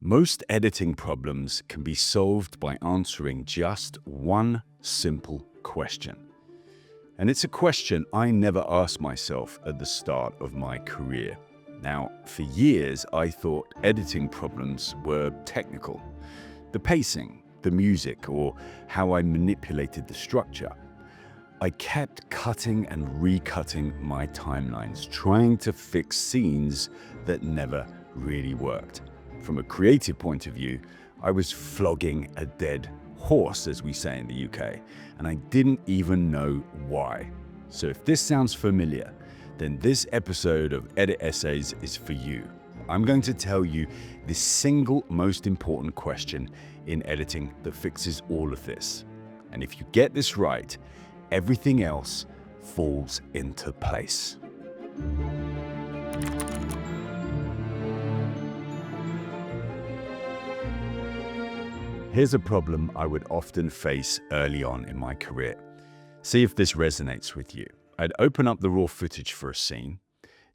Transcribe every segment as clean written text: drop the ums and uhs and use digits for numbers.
Most editing problems can be solved by answering just one simple question. And it's a question I never asked myself at the start of my career. Now, for years, I thought editing problems were technical. The pacing, the music, or how I manipulated the structure. I kept cutting and recutting my timelines, trying to fix scenes that never really worked. From a creative point of view, I was flogging a dead horse, as we say in the UK, and I didn't even know why. So if this sounds familiar, then this episode of Edit Essays is for you. I'm going to tell you the single most important question in editing that fixes all of this. And if you get this right, everything else falls into place. Here's a problem I would often face early on in my career. See if this resonates with you. I'd open up the raw footage for a scene,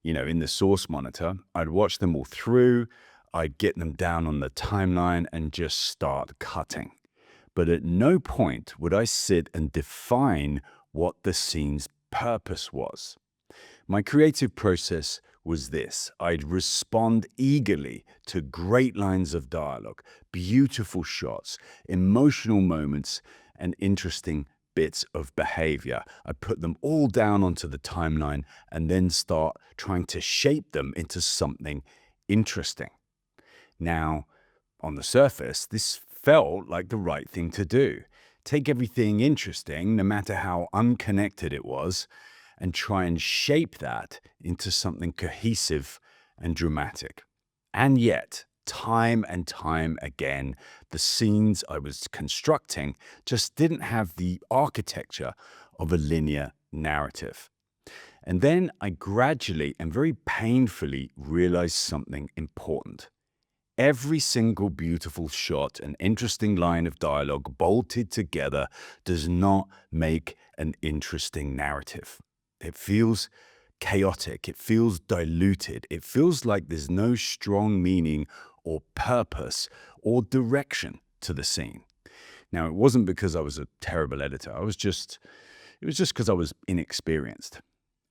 in the source monitor. I'd watch them all through, I'd get them down on the timeline and just start cutting. But at no point would I sit and define what the scene's purpose was. My creative process was this. I'd respond eagerly to great lines of dialogue, beautiful shots, emotional moments, and interesting bits of behavior. I put them all down onto the timeline and then start trying to shape them into something interesting. Now, on the surface, this felt like the right thing to do. Take everything interesting, no matter how unconnected it was, and try and shape that into something cohesive and dramatic. And yet, time and time again, the scenes I was constructing just didn't have the architecture of a linear narrative. And then I gradually and very painfully realized something important. Every single beautiful shot and interesting line of dialogue bolted together does not make an interesting narrative. It feels chaotic, it feels diluted, it feels like there's no strong meaning or purpose or direction to the scene. Now, it wasn't because I was a terrible editor. It was just because I was inexperienced.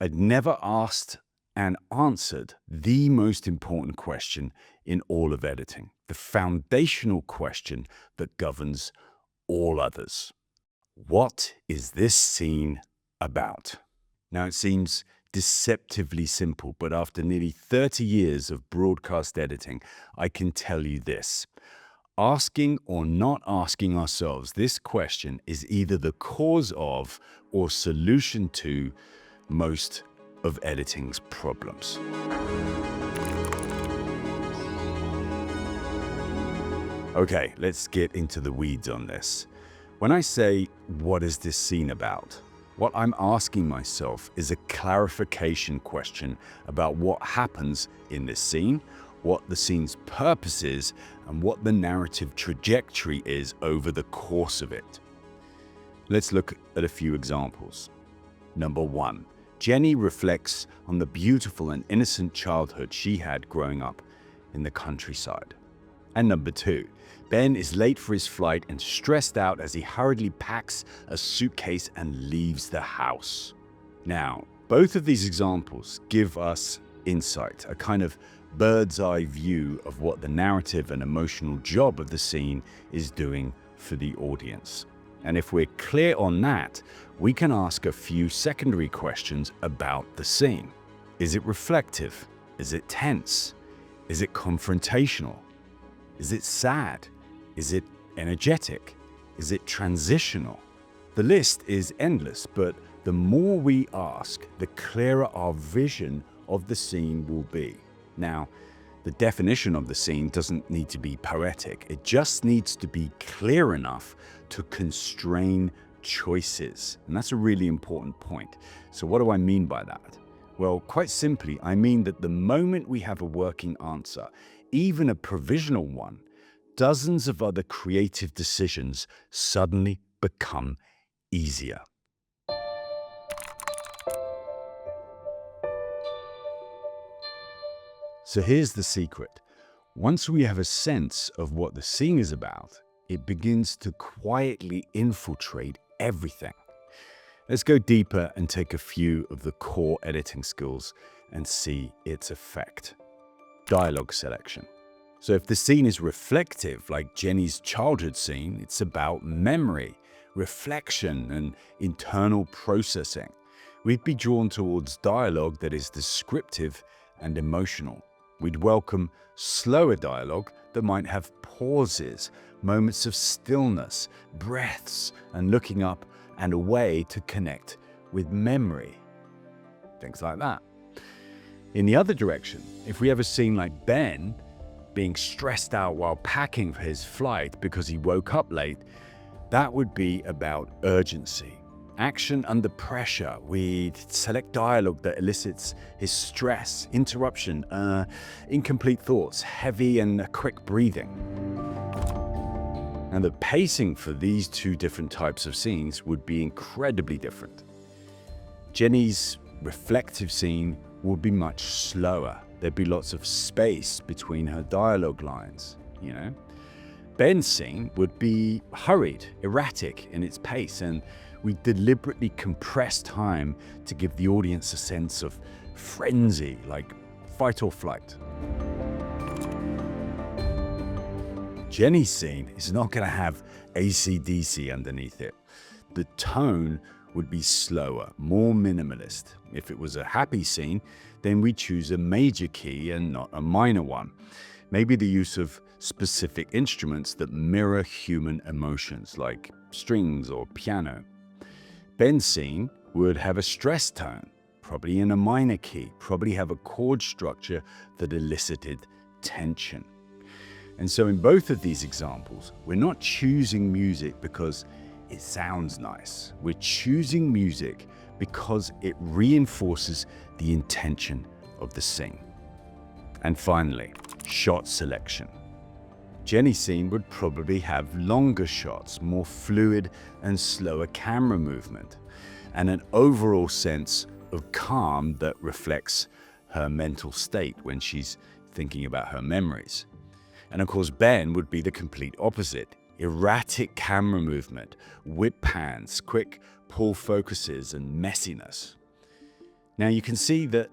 I'd never asked and answered the most important question in all of editing, the foundational question that governs all others. What is this scene about? Now, it seems deceptively simple, but after nearly 30 years of broadcast editing, I can tell you this. Asking or not asking ourselves this question is either the cause of or solution to most of editing's problems. Okay, let's get into the weeds on this. When I say, what is this scene about? What I'm asking myself is a clarification question about what happens in this scene, what the scene's purpose is, and what the narrative trajectory is over the course of it. Let's look at a few examples. Number 1. Jenny reflects on the beautiful and innocent childhood she had growing up in the countryside. And number 2. Ben is late for his flight and stressed out as he hurriedly packs a suitcase and leaves the house. Now, both of these examples give us insight, a kind of bird's eye view of what the narrative and emotional job of the scene is doing for the audience. And if we're clear on that, we can ask a few secondary questions about the scene. Is it reflective? Is it tense? Is it confrontational? Is it sad? Is it energetic? Is it transitional? The list is endless, but the more we ask, the clearer our vision of the scene will be. Now, the definition of the scene doesn't need to be poetic. It just needs to be clear enough to constrain choices. And that's a really important point. So what do I mean by that? Well, quite simply, I mean that the moment we have a working answer, even a provisional one, dozens of other creative decisions suddenly become easier. So here's the secret. Once we have a sense of what the scene is about, it begins to quietly infiltrate everything. Let's go deeper and take a few of the core editing skills and see its effect. Dialogue selection. So if the scene is reflective, like Jenny's childhood scene, it's about memory, reflection, and internal processing. We'd be drawn towards dialogue that is descriptive and emotional. We'd welcome slower dialogue that might have pauses, moments of stillness, breaths, and looking up and away to connect with memory. Things like that. In the other direction, if we have a scene like Ben being stressed out while packing for his flight because he woke up late, that would be about urgency. Action under pressure. We'd select dialogue that elicits his stress, interruption, incomplete thoughts, heavy and quick breathing. And the pacing for these two different types of scenes would be incredibly different. Jenny's reflective scene would be much slower. There'd be lots of space between her dialogue lines, Ben's scene would be hurried, erratic in its pace, and we deliberately compress time to give the audience a sense of frenzy, like fight or flight. Jenny's scene is not going to have AC/DC underneath it. The tone would be slower, more minimalist. If it was a happy scene, then we choose a major key and not a minor one. Maybe the use of specific instruments that mirror human emotions, like strings or piano. Ben's scene would have a stress tone, probably in a minor key, probably have a chord structure that elicited tension. And so in both of these examples, we're not choosing music because it sounds nice. We're choosing music because it reinforces the intention of the scene. And finally, shot selection. Jenny's scene would probably have longer shots, more fluid and slower camera movement, and an overall sense of calm that reflects her mental state when she's thinking about her memories. And of course, Ben would be the complete opposite. Erratic camera movement, whip pans, quick pull focuses, and messiness. Now you can see that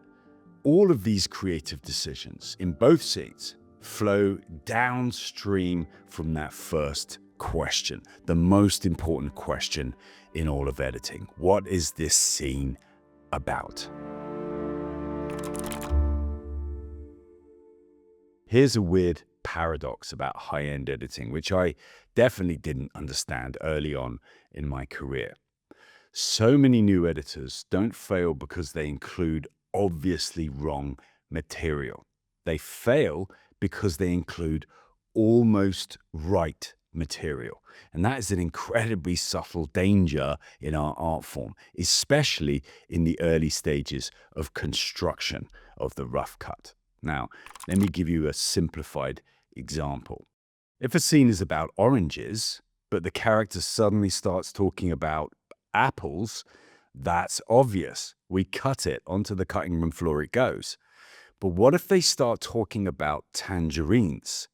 all of these creative decisions in both scenes flow downstream from that first question, the most important question in all of editing. What is this scene about? Here's a weird paradox about high-end editing, which I definitely didn't understand early on in my career. So many new editors don't fail because they include obviously wrong material. They fail because they include almost right material. And that is an incredibly subtle danger in our art form, especially in the early stages of construction of the rough cut. Now, let me give you a simplified example. If a scene is about oranges, but the character suddenly starts talking about apples, that's obvious. We cut it, onto the cutting room floor it goes. But what if they start talking about tangerines?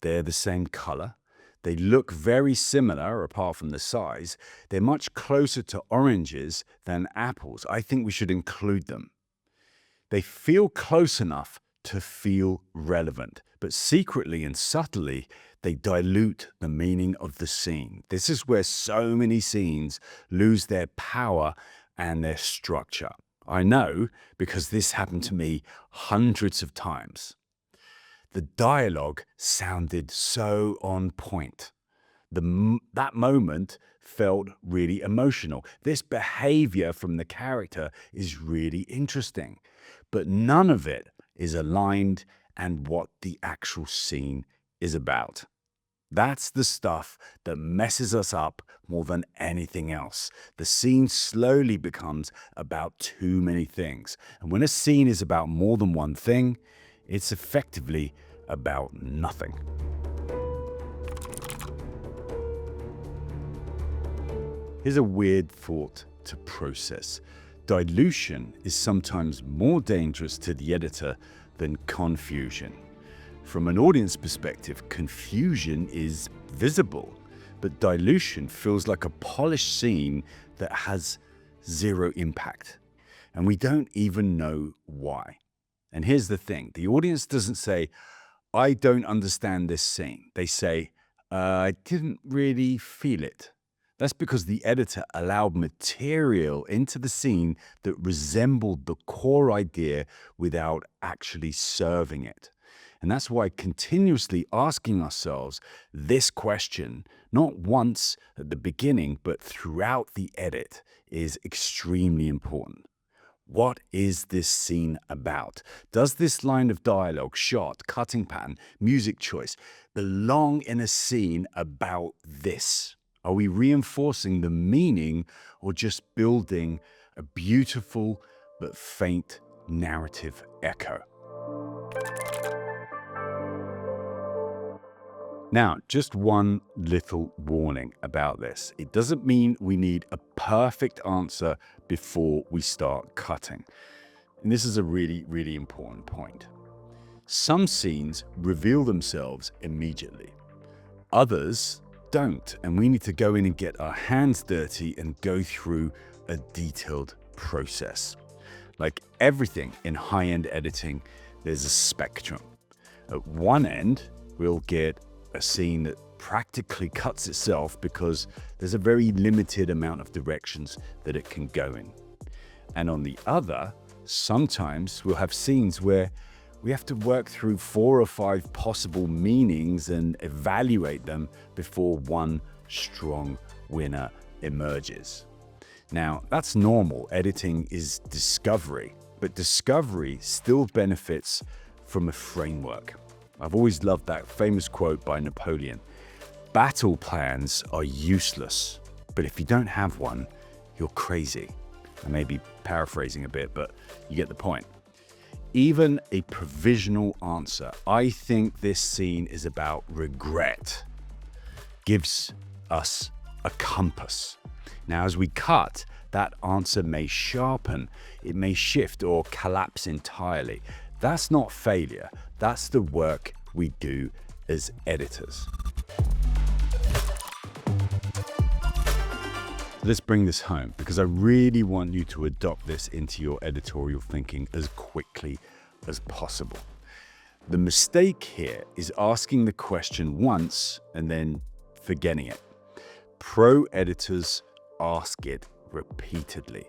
They're the same color. They look very similar apart from the size. They're much closer to oranges than apples. I think we should include them. They feel close enough to feel relevant, but secretly and subtly, they dilute the meaning of the scene. This is where so many scenes lose their power and their structure. I know because this happened to me hundreds of times. The dialogue sounded so on point. That moment felt really emotional. This behavior from the character is really interesting, but none of it is aligned and what the actual scene is about. That's the stuff that messes us up more than anything else. The scene slowly becomes about too many things. And when a scene is about more than one thing, it's effectively about nothing. Here's a weird thought to process. Dilution is sometimes more dangerous to the editor than confusion. From an audience perspective, confusion is visible, but dilution feels like a polished scene that has zero impact. And we don't even know why. And here's the thing, the audience doesn't say, I don't understand this scene. They say, I didn't really feel it. That's because the editor allowed material into the scene that resembled the core idea without actually serving it. And that's why continuously asking ourselves this question, not once at the beginning, but throughout the edit, is extremely important. What is this scene about? Does this line of dialogue, shot, cutting pattern, music choice belong in a scene about this? Are we reinforcing the meaning or just building a beautiful but faint narrative echo? Now, just one little warning about this. It doesn't mean we need a perfect answer before we start cutting. And this is a really, really important point. Some scenes reveal themselves immediately. Others don't, and we need to go in and get our hands dirty and go through a detailed process. Like everything in high-end editing, there's a spectrum. At one end, we'll get a scene that practically cuts itself because there's a very limited amount of directions that it can go in. And on the other, sometimes we'll have scenes where we have to work through 4 or 5 possible meanings and evaluate them before one strong winner emerges. Now, that's normal. Editing is discovery, but discovery still benefits from a framework. I've always loved that famous quote by Napoleon. Battle plans are useless, but if you don't have one, you're crazy. I may be paraphrasing a bit, but you get the point. Even a provisional answer, I think this scene is about regret, gives us a compass. Now, as we cut, that answer may sharpen, it may shift or collapse entirely. That's not failure. That's the work we do as editors. Let's bring this home because I really want you to adopt this into your editorial thinking as quickly as possible. The mistake here is asking the question once and then forgetting it. Pro editors ask it repeatedly.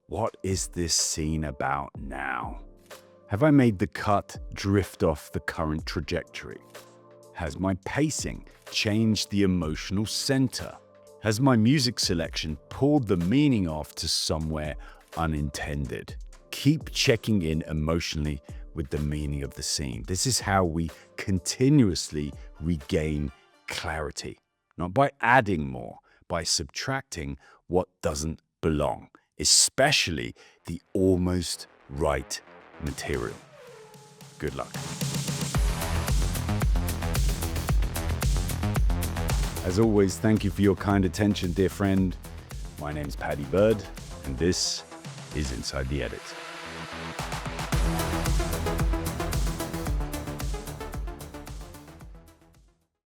What is this scene about now? Have I made the cut drift off the current trajectory? Has my pacing changed the emotional center? Has my music selection pulled the meaning off to somewhere unintended? Keep checking in emotionally with the meaning of the scene. This is how we continuously regain clarity, not by adding more, by subtracting what doesn't belong, especially the almost right material. Good luck. As always, thank you for your kind attention, dear friend. My name's Paddy Bird, and this is Inside the Edit.